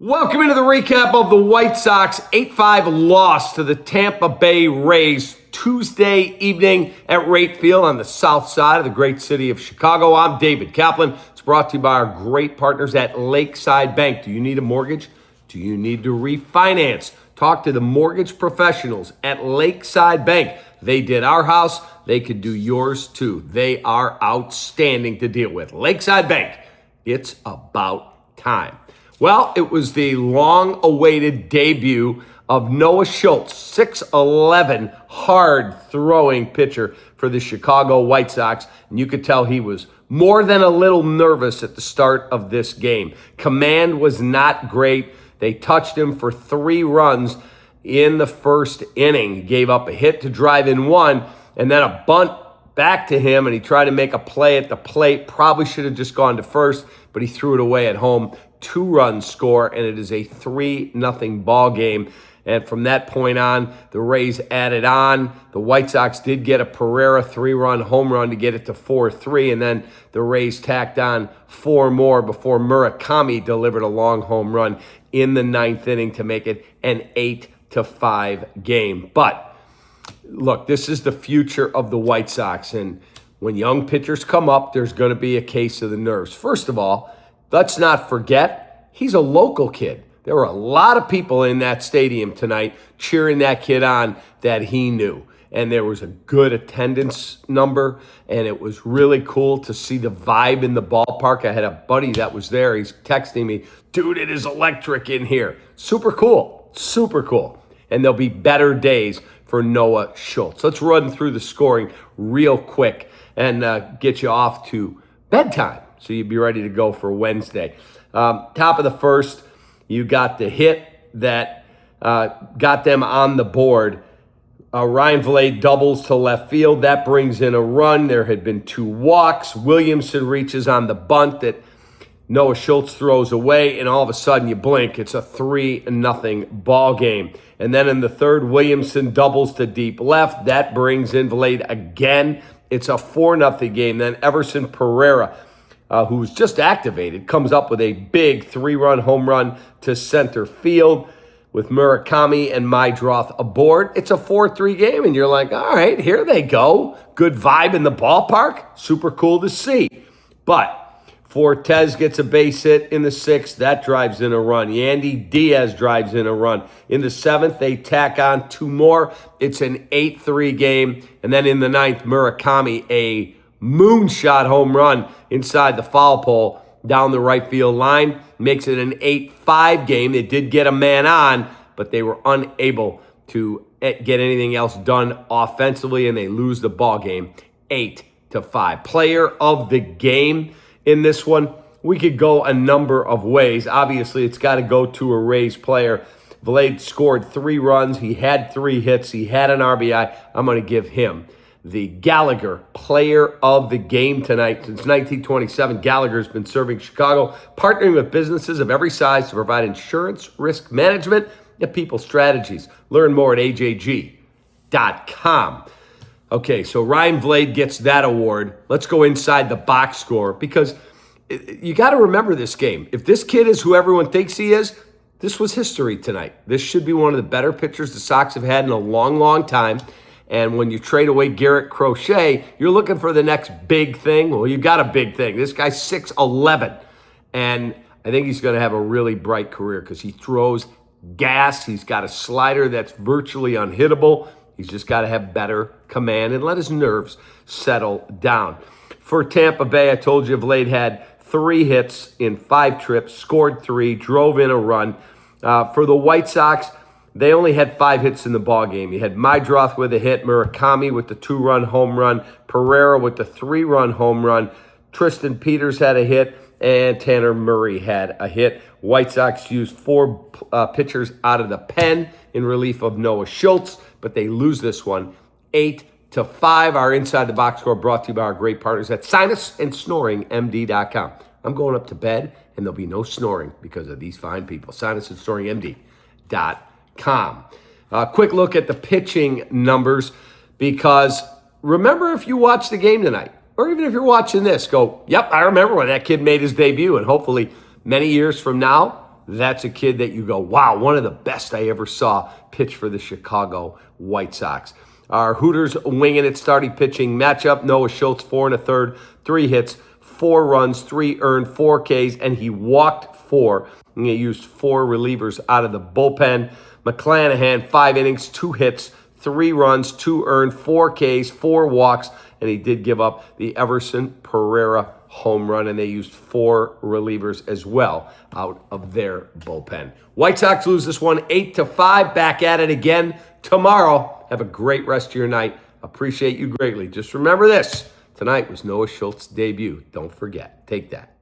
Welcome into the recap of the White Sox 8-5 loss to the Tampa Bay Rays Tuesday evening at Wright Field on the south side of the great city of Chicago. I'm David Kaplan. It's brought to you by our great partners at Lakeside Bank. Do you need a mortgage? Do you need to refinance? Talk to the mortgage professionals at Lakeside Bank. They did our house. They could do yours too. They are outstanding to deal with. Lakeside Bank. It's about time. Well, it was the long-awaited debut of Noah Schultz, 6'11", hard-throwing pitcher for the Chicago White Sox. And you could tell he was more than a little nervous at the start of this game. Command was not great. They touched him for 3 runs in the first inning. He gave up a hit to drive in 1, and then a bunt back to him, and he tried to make a play at the plate. Probably should have just gone to first, but he threw it away at home. 2-run score, and it is a 3-0 ball game. And from that point on, the Rays added on. The White Sox did get a Pereira 3-run home run to get it to 4-3, and then the Rays tacked on 4 more before Murakami delivered a long home run in the 9th inning to make it an 8-5 game. But look, this is the future of the White Sox, and when young pitchers come up, there's going to be a case of the nerves. First of all, let's not forget, he's a local kid. There were a lot of people in that stadium tonight cheering that kid on that he knew. And there was a good attendance number, and it was really cool to see the vibe in the ballpark. I had a buddy that was there. He's texting me, dude, it is electric in here. Super cool, super cool. And there'll be better days for Noah Schultz. Let's run through the scoring real quick and get you off to bedtime, so you'd be ready to go for Wednesday. Top of the first, you got the hit that got them on the board. Ryan Valade doubles to left field. That brings in a run. There had been 2 walks. Williamson reaches on the bunt that Noah Schultz throws away, and all of a sudden you blink. It's a 3-0 ball game. And then in the third, Williamson doubles to deep left. That brings in Valade again. It's a 4-0 game. Then Everson Pereira, who's just activated, comes up with a big 3-run home run to center field with Murakami and Mydroth aboard. It's a 4-3 game, and you're like, all right, here they go. Good vibe in the ballpark. Super cool to see. But Fortes gets a base hit in the 6th. That drives in a run. Yandy Diaz drives in a run. In the 7th, they tack on 2 more. It's an 8-3 game. And then in the 9th, Murakami, a moonshot home run inside the foul pole down the right field line, makes it an 8-5 game. They did get a man on, but they were unable to get anything else done offensively, and they lose the ball game 8-5. Player of the game in this one, we could go a number of ways. Obviously, it's got to go to a Rays player. Valade scored 3 runs. He had 3 hits. He had an RBI. I'm going to give him the Gallagher Player of the Game tonight. Since 1927, Gallagher's been serving Chicago, partnering with businesses of every size to provide insurance, risk management, and people strategies. Learn more at ajg.com. Okay, so Ryan Valade gets that award. Let's go inside the box score, because you got to remember this game. If this kid is who everyone thinks he is, this was history tonight. This should be one of the better pitchers the Sox have had in a long, long time. And when you trade away Garrett Crochet, you're looking for the next big thing. Well, you got a big thing. This guy's 6'11", and I think he's going to have a really bright career because he throws gas. He's got a slider that's virtually unhittable. He's just got to have better command and let his nerves settle down. For Tampa Bay, I told you Valade had 3 hits in 5 trips, scored 3, drove in a run. For the White Sox, they only had 5 hits in the ballgame. You had Mydroth with a hit, Murakami with the 2-run home run, Pereira with the 3-run home run, Tristan Peters had a hit, and Tanner Murray had a hit. White Sox used 4 pitchers out of the pen in relief of Noah Schultz, but they lose this one 8-5. Our Inside the Box score brought to you by our great partners at SinusandSnoringMD.com. I'm going up to bed, and there'll be no snoring because of these fine people. SinusandSnoringMD.com. Quick look at the pitching numbers, because remember, if you watch the game tonight, or even if you're watching this, go, yep, I remember when that kid made his debut, and hopefully many years from now, that's a kid that you go, wow, one of the best I ever saw pitch for the Chicago White Sox. Our Hooters winging it starting pitching matchup. Noah Schultz, 4 1/3, 3 hits, 4 runs, 3 earned, 4 Ks, and he walked 4. And he used 4 relievers out of the bullpen. McClanahan, 5 innings, 2 hits, 3 runs, 2 earned, 4 Ks, 4 walks, and he did give up the Everson Pereira home run, and they used 4 relievers as well out of their bullpen. White Sox lose this one 8-5. Back at it again tomorrow. Have a great rest of your night. Appreciate you greatly. Just remember this. Tonight was Noah Schultz's debut. Don't forget. Take that.